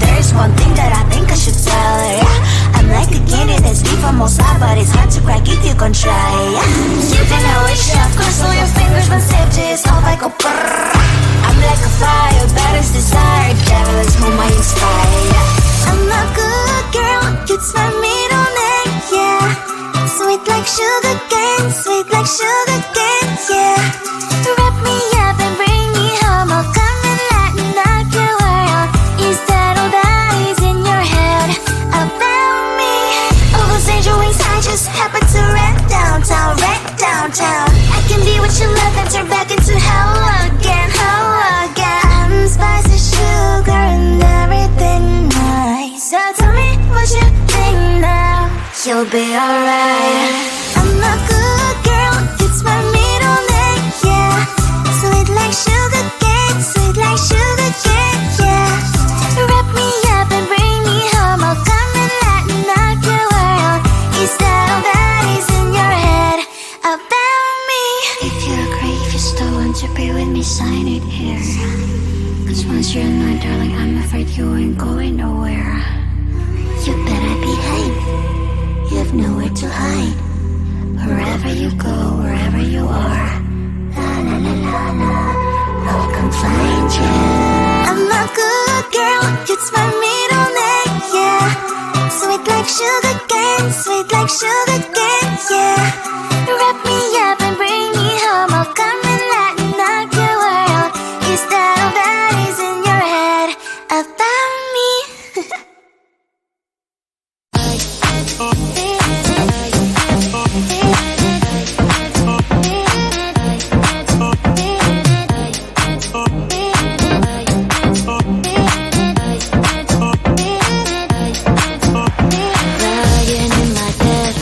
there's one thing that I think I should tell her. I'm like a candy that's deep from outside, but it's hard to crack if you can try. You think I wish you cross all your fingers, but safety is off, I go brrrr. I'm like a fire, baddest desire, devil is whom I inspire. I'm a good girl, it's my middle name, yeah. Sweet like sugar cane, sweet like sugar cane, yeah. Wrap me up and bring me home, I'll come and lighten up your world. Is that all that is in your head about me? Oh, those angel wings I just happen to wreck downtown, wreck downtown. I can be what you love and turn back into hell again, hell again. I'm spicy sugar and everything nice. So tell me what you think now, you'll be alright. I'm a good girl, it's my middle name, yeah. Sweet like sugar cane, sweet like sugar cane, yeah. Wrap me up and bring me home, I'll come and lighten up your world. Is that all that is in your head about me? If you agree, if you still want to be with me, sign it here. Cause once you're mine, darling, I'm afraid you ain't going nowhere. You better behave, you have nowhere to hide. Wherever you go, wherever you are, la la la la la, I'll come find you. I'm a good girl, it's my middle name, yeah. Sweet like sugar cane, sweet like sugar cane, yeah. Wrap me up and bring me home, I'll come and lighten up your world. Is that all that is in your head about me? Lying in my bed,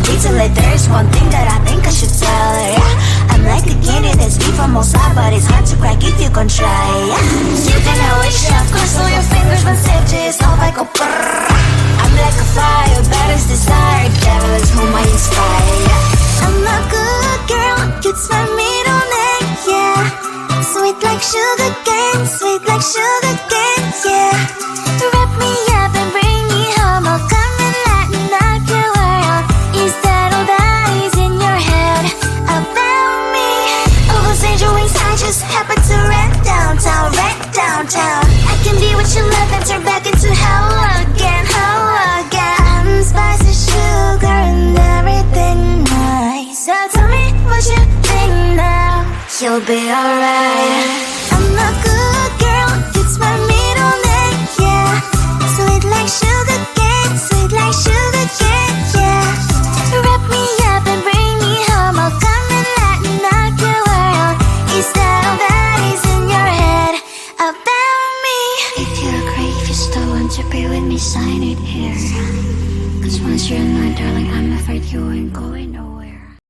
Detail it, there's one thing that I think I should tell her, yeah. I'm like a candy that's deep from outside, but it's hard to crack if you can try, yeah. You can wish, of course, all your fingers when safety is off, I go brrrr. I'm like a fire, bad as desire, devil is whom I inspire, yeah. I'm a good girl, it's my middle name, yeah. Sweet like sugar cane, sweet like sugar cane, yeah. Wrap me up and bring me home, I'll come and let me knock your world. Is that all that is in your head about me? Oh, those angel wings, I just happen to rent downtown, I can be what you love and turn back into hell again, I'm spicy sugar and everything nice. So tell me what you think now, you'll be alright. I'm a good girl, it's my middle name, yeah. Sweet like sugar cane, sweet like sugar cane, yeah. Wrap me up and bring me home, I'll come and let me knock your world. Is that all that is in your head about me? If you're great, if you still want to be with me, sign it here. Cause once you're mine, darling, I'm afraid you will